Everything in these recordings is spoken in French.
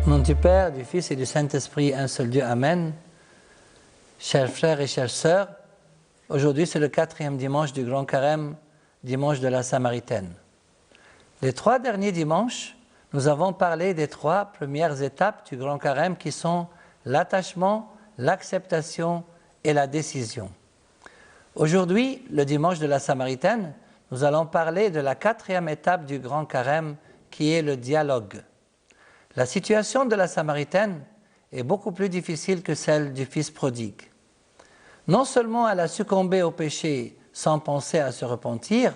Au nom du Père, du Fils et du Saint-Esprit, un seul Dieu, Amen. Chers frères et chères sœurs, aujourd'hui c'est le 4e dimanche du Grand Carême, dimanche de la Samaritaine. Les 3 derniers dimanches, nous avons parlé des 3 premières étapes du Grand Carême qui sont l'attachement, l'acceptation et la décision. Aujourd'hui, le dimanche de la Samaritaine, nous allons parler de la 4e étape du Grand Carême qui est le dialogue. La situation de la Samaritaine est beaucoup plus difficile que celle du fils prodigue. Non seulement elle a succombé au péché sans penser à se repentir,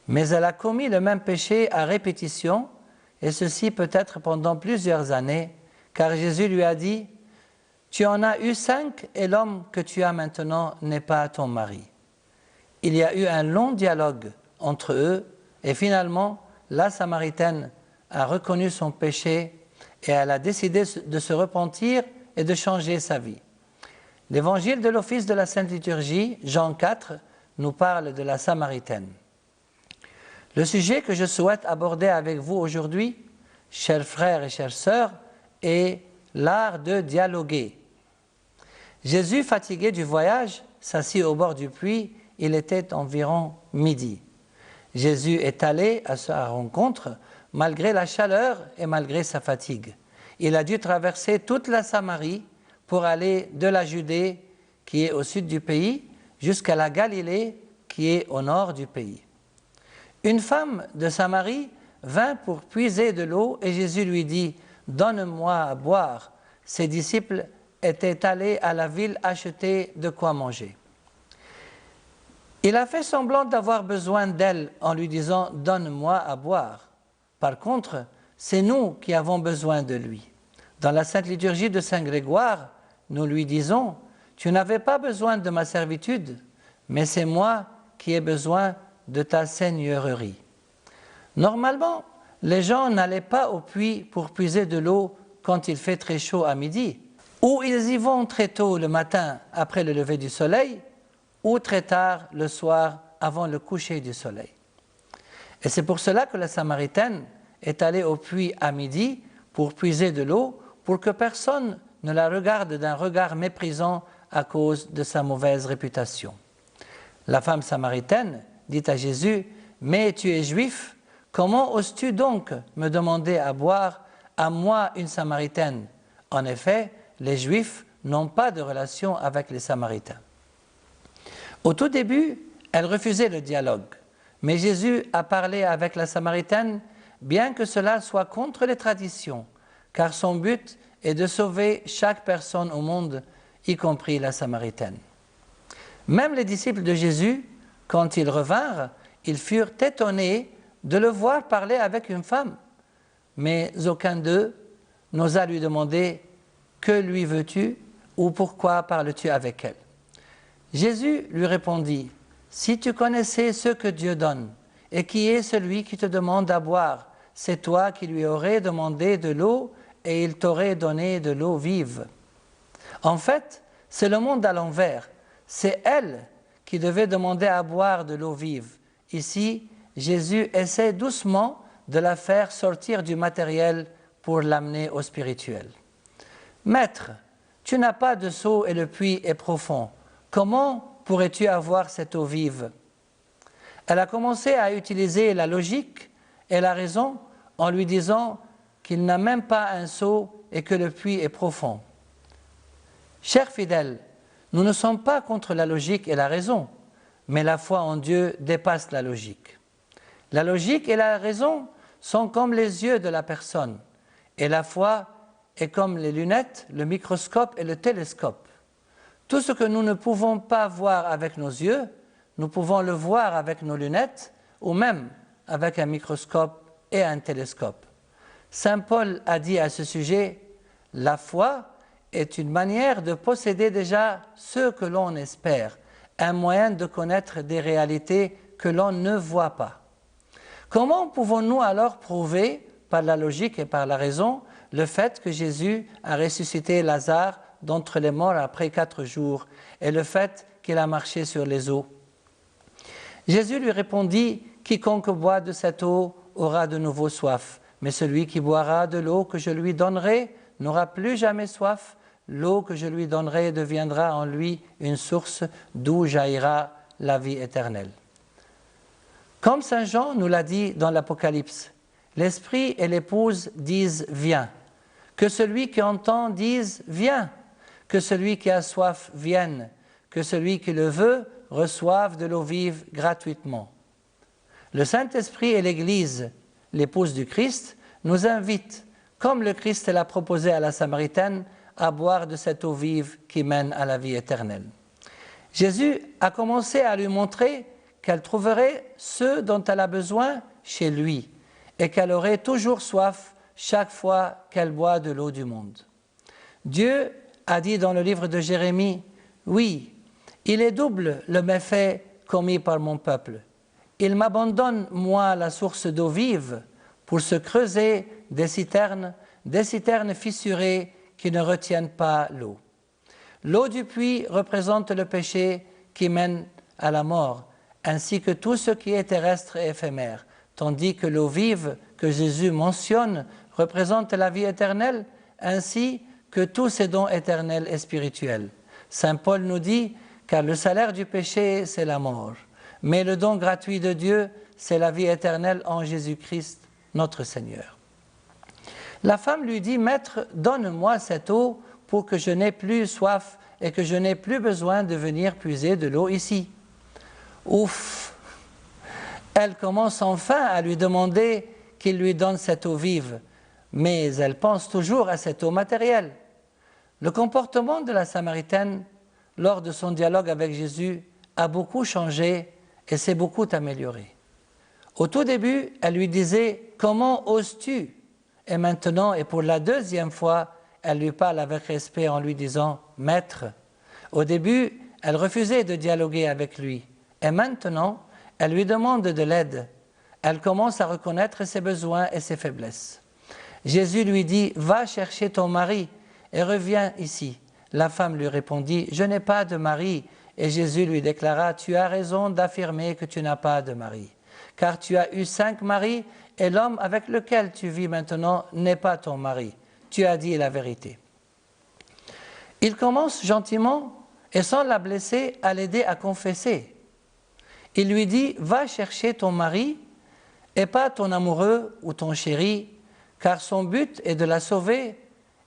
mais elle a commis le même péché à répétition, et ceci peut-être pendant plusieurs années, car Jésus lui a dit « Tu en as eu 5 et l'homme que tu as maintenant n'est pas ton mari. » Il y a eu un long dialogue entre eux, et finalement, la Samaritaine a reconnu son péché et elle a décidé de se repentir et de changer sa vie. L'évangile de l'office de la Sainte Liturgie, Jean 4, nous parle de la Samaritaine. Le sujet que je souhaite aborder avec vous aujourd'hui, chers frères et chères sœurs, est l'art de dialoguer. Jésus, fatigué du voyage, s'assit au bord du puits, il était environ midi. Jésus est allé à sa rencontre malgré la chaleur et malgré sa fatigue. Il a dû traverser toute la Samarie pour aller de la Judée, qui est au sud du pays, jusqu'à la Galilée, qui est au nord du pays. Une femme de Samarie vint pour puiser de l'eau et Jésus lui dit « Donne-moi à boire ». Ses disciples étaient allés à la ville acheter de quoi manger. Il a fait semblant d'avoir besoin d'elle en lui disant « Donne-moi à boire ». Par contre, c'est nous qui avons besoin de lui. Dans la Sainte Liturgie de Saint Grégoire, nous lui disons « Tu n'avais pas besoin de ma servitude, mais c'est moi qui ai besoin de ta seigneurie. » Normalement, les gens n'allaient pas au puits pour puiser de l'eau quand il fait très chaud à midi, ou ils y vont très tôt le matin après le lever du soleil, ou très tard le soir avant le coucher du soleil. Et c'est pour cela que la Samaritaine est allée au puits à midi pour puiser de l'eau, pour que personne ne la regarde d'un regard méprisant à cause de sa mauvaise réputation. La femme samaritaine dit à Jésus « Mais tu es juif, comment oses-tu donc me demander à boire, à moi une Samaritaine ?» En effet, les Juifs n'ont pas de relation avec les Samaritains. Au tout début, elle refusait le dialogue. Mais Jésus a parlé avec la Samaritaine, bien que cela soit contre les traditions, car son but est de sauver chaque personne au monde, y compris la Samaritaine. Même les disciples de Jésus, quand ils revinrent, ils furent étonnés de le voir parler avec une femme. Mais aucun d'eux n'osa lui demander « Que lui veux-tu » ou « Pourquoi parles-tu avec elle ?» Jésus lui répondit « Si tu connaissais ce que Dieu donne, et qui est celui qui te demande à boire, c'est toi qui lui aurais demandé de l'eau, et il t'aurait donné de l'eau vive. » En fait, c'est le monde à l'envers. C'est elle qui devait demander à boire de l'eau vive. Ici, Jésus essaie doucement de la faire sortir du matériel pour l'amener au spirituel. « Maître, tu n'as pas de seau et le puits est profond. Comment pourrais-tu avoir cette eau vive ?» Elle a commencé à utiliser la logique et la raison en lui disant qu'il n'a même pas un seau et que le puits est profond. Chers fidèles, nous ne sommes pas contre la logique et la raison, mais la foi en Dieu dépasse la logique. La logique et la raison sont comme les yeux de la personne, et la foi est comme les lunettes, le microscope et le télescope. Tout ce que nous ne pouvons pas voir avec nos yeux, nous pouvons le voir avec nos lunettes ou même avec un microscope et un télescope. Saint Paul a dit à ce sujet « La foi est une manière de posséder déjà ce que l'on espère, un moyen de connaître des réalités que l'on ne voit pas. » Comment pouvons-nous alors prouver, par la logique et par la raison, le fait que Jésus a ressuscité Lazare d'entre les morts après 4 jours et le fait qu'il a marché sur les eaux? Jésus lui répondit « Quiconque boit de cette eau aura de nouveau soif, mais celui qui boira de l'eau que je lui donnerai n'aura plus jamais soif. L'eau que je lui donnerai deviendra en lui une source d'où jaillira la vie éternelle. Comme Saint Jean nous l'a dit dans l'Apocalypse, l'Esprit et l'Épouse disent « Viens ». Que celui qui entend dise « Viens ». Que celui qui a soif vienne. Que celui qui le veut reçoive de l'eau vive gratuitement. Le Saint-Esprit et l'Église, l'épouse du Christ, nous invitent, comme le Christ l'a proposé à la Samaritaine, à boire de cette eau vive qui mène à la vie éternelle. Jésus a commencé à lui montrer qu'elle trouverait ce dont elle a besoin chez lui et qu'elle aurait toujours soif chaque fois qu'elle boit de l'eau du monde. Dieu a dit dans le livre de Jérémie, « Oui, il est double le méfait commis par mon peuple. Il m'abandonne, moi, la source d'eau vive, pour se creuser des citernes fissurées qui ne retiennent pas l'eau. L'eau du puits représente le péché qui mène à la mort, ainsi que tout ce qui est terrestre et éphémère, tandis que l'eau vive que Jésus mentionne représente la vie éternelle, ainsi que tous ses dons éternels et spirituels. Saint Paul nous dit, car le salaire du péché, c'est la mort, mais le don gratuit de Dieu, c'est la vie éternelle en Jésus-Christ, notre Seigneur. La femme lui dit, « Maître, donne-moi cette eau pour que je n'ai plus soif et que je n'ai plus besoin de venir puiser de l'eau ici. » Ouf! Elle commence enfin à lui demander qu'il lui donne cette eau vive, mais elle pense toujours à cette eau matérielle. Le comportement de la Samaritaine, lors de son dialogue avec Jésus, a beaucoup changé et s'est beaucoup amélioré. Au tout début, elle lui disait « Comment oses-tu » Et maintenant, et pour la deuxième fois, elle lui parle avec respect en lui disant « Maître ». Au début, elle refusait de dialoguer avec lui. Et maintenant, elle lui demande de l'aide. Elle commence à reconnaître ses besoins et ses faiblesses. Jésus lui dit « Va chercher ton mari et reviens ici ». La femme lui répondit « Je n'ai pas de mari ». Et Jésus lui déclara « Tu as raison d'affirmer que tu n'as pas de mari, car tu as eu 5 maris et l'homme avec lequel tu vis maintenant n'est pas ton mari. Tu as dit la vérité. » Il commence gentiment et sans la blesser à l'aider à confesser. Il lui dit « Va chercher ton mari et pas ton amoureux ou ton chéri, car son but est de la sauver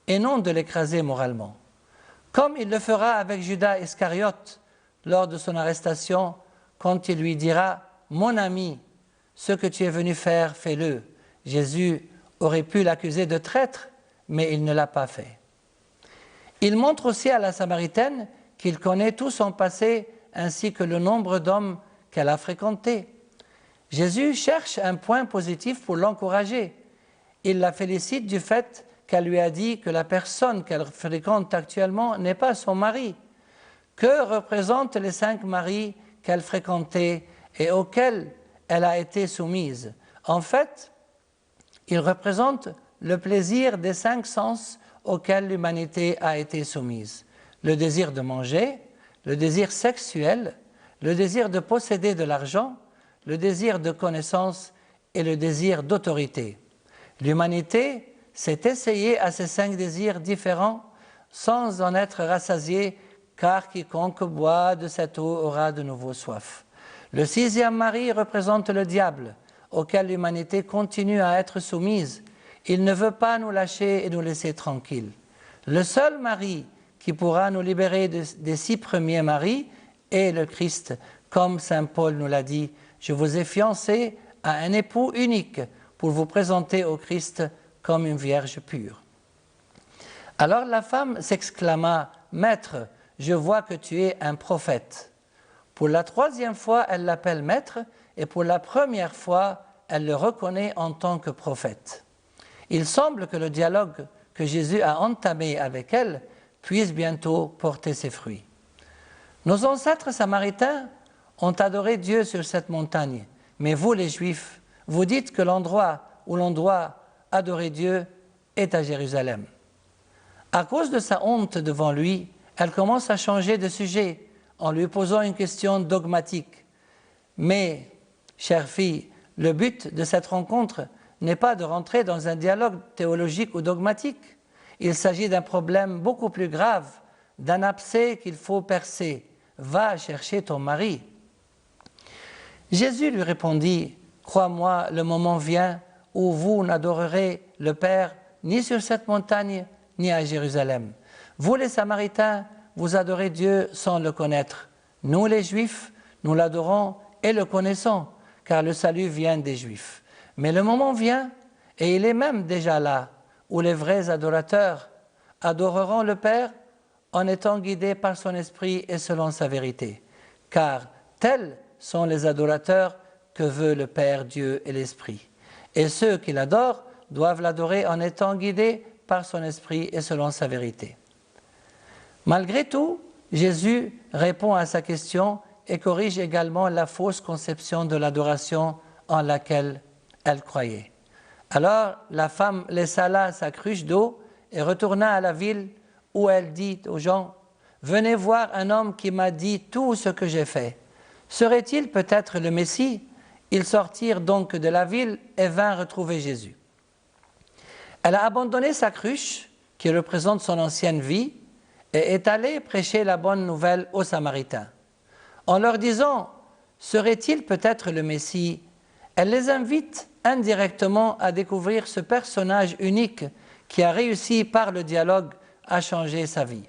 et non de l'écraser moralement. Comme il le fera avec Judas Iscariote lors de son arrestation, quand il lui dira « Mon ami, ce que tu es venu faire, fais-le ». Jésus aurait pu l'accuser de traître, mais il ne l'a pas fait. Il montre aussi à la Samaritaine qu'il connaît tout son passé ainsi que le nombre d'hommes qu'elle a fréquentés. Jésus cherche un point positif pour l'encourager. Il la félicite du fait qu'elle lui a dit que la personne qu'elle fréquente actuellement n'est pas son mari. Que représentent les 5 maris qu'elle fréquentait et auxquels elle a été soumise? En fait, ils représentent le plaisir des 5 sens auxquels l'humanité a été soumise. Le désir de manger, le désir sexuel, le désir de posséder de l'argent, le désir de connaissance et le désir d'autorité. L'humanité s'est essayée à ces 5 désirs différents sans en être rassasiée, car quiconque boit de cette eau aura de nouveau soif. Le 6e mari représente le diable, auquel l'humanité continue à être soumise. Il ne veut pas nous lâcher et nous laisser tranquilles. Le seul mari qui pourra nous libérer des 6 premiers maris est le Christ, comme saint Paul nous l'a dit. Je vous ai fiancé à un époux unique pour vous présenter au Christ comme une vierge pure. Alors la femme s'exclama « Maître, je vois que tu es un prophète ». Pour la 3e fois, elle l'appelle maître et pour la première fois, elle le reconnaît en tant que prophète. Il semble que le dialogue que Jésus a entamé avec elle puisse bientôt porter ses fruits. Nos ancêtres samaritains ont adoré Dieu sur cette montagne, mais vous les Juifs, vous dites que l'endroit où l'on doit adorer Dieu est à Jérusalem. À cause de sa honte devant lui, elle commence à changer de sujet en lui posant une question dogmatique. Mais, chère fille, le but de cette rencontre n'est pas de rentrer dans un dialogue théologique ou dogmatique. Il s'agit d'un problème beaucoup plus grave, d'un abcès qu'il faut percer. Va chercher ton mari. Jésus lui répondit, crois-moi, le moment vient où vous n'adorerez le Père ni sur cette montagne, ni à Jérusalem. Vous les Samaritains, vous adorez Dieu sans le connaître. Nous les Juifs, nous l'adorons et le connaissons, car le salut vient des Juifs. Mais le moment vient, et il est même déjà là, où les vrais adorateurs adoreront le Père en étant guidés par son esprit et selon sa vérité. Car tels sont les adorateurs que veut le Père, Dieu et l'Esprit. Et ceux qui l'adorent doivent l'adorer en étant guidés par son esprit et selon sa vérité. Malgré tout, Jésus répond à sa question et corrige également la fausse conception de l'adoration en laquelle elle croyait. Alors la femme laissa là sa cruche d'eau et retourna à la ville où elle dit aux gens « Venez voir un homme qui m'a dit tout ce que j'ai fait. Serait-il peut-être le Messie ?» Ils sortirent donc de la ville et vinrent retrouver Jésus. Elle a abandonné sa cruche, qui représente son ancienne vie, et est allée prêcher la bonne nouvelle aux Samaritains. En leur disant « Serait-il peut-être le Messie ?» Elle les invite indirectement à découvrir ce personnage unique qui a réussi par le dialogue à changer sa vie.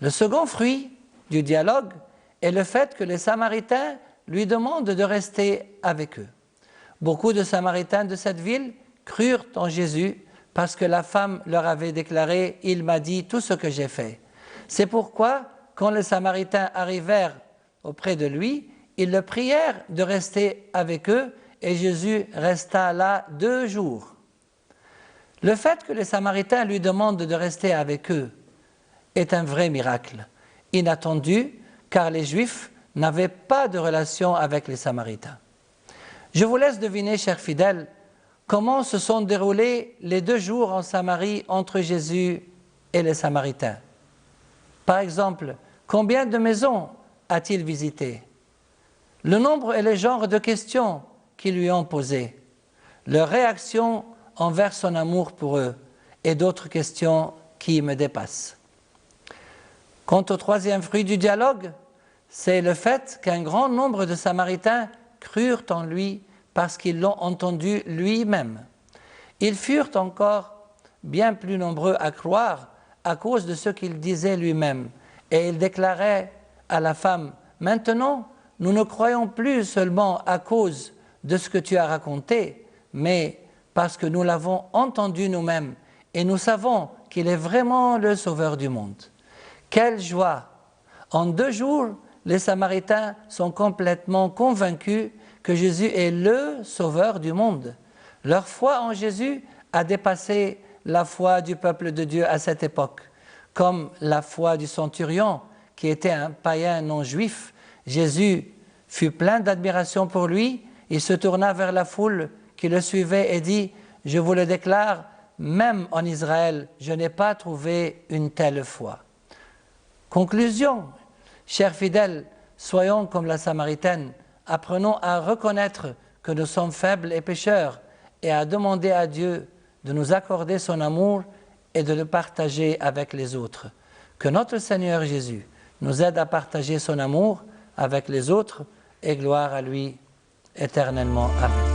Le second fruit du dialogue est le fait que les Samaritains lui demandent de rester avec eux. Beaucoup de Samaritains de cette ville crurent en Jésus parce que la femme leur avait déclaré « Il m'a dit tout ce que j'ai fait ». C'est pourquoi, quand les Samaritains arrivèrent auprès de lui, ils le prièrent de rester avec eux et Jésus resta là 2 jours. Le fait que les Samaritains lui demandent de rester avec eux est un vrai miracle, inattendu, car les Juifs n'avaient pas de relation avec les Samaritains. Je vous laisse deviner, chers fidèles, comment se sont déroulés les 2 jours en Samarie entre Jésus et les Samaritains. Par exemple, combien de maisons a-t-il visité? Le nombre et le genre de questions qu'ils lui ont posées, leur réaction envers son amour pour eux et d'autres questions qui me dépassent. Quant au 3e fruit du dialogue, c'est le fait qu'un grand nombre de Samaritains crurent en lui parce qu'ils l'ont entendu lui-même. Ils furent encore bien plus nombreux à croire à cause de ce qu'il disait lui-même. Et il déclarait à la femme, « Maintenant, nous ne croyons plus seulement à cause de ce que tu as raconté, mais parce que nous l'avons entendu nous-mêmes et nous savons qu'il est vraiment le Sauveur du monde. » Quelle joie! En 2 jours, les Samaritains sont complètement convaincus que Jésus est le Sauveur du monde. Leur foi en Jésus a dépassé la foi du peuple de Dieu à cette époque. Comme la foi du centurion, qui était un païen non juif, Jésus fut plein d'admiration pour lui. Il se tourna vers la foule qui le suivait et dit « Je vous le déclare, même en Israël, je n'ai pas trouvé une telle foi. » Conclusion, chers fidèles, soyons comme la Samaritaine, apprenons à reconnaître que nous sommes faibles et pécheurs et à demander à Dieu de nous accorder son amour et de le partager avec les autres. Que notre Seigneur Jésus nous aide à partager son amour avec les autres et gloire à lui éternellement. Amen.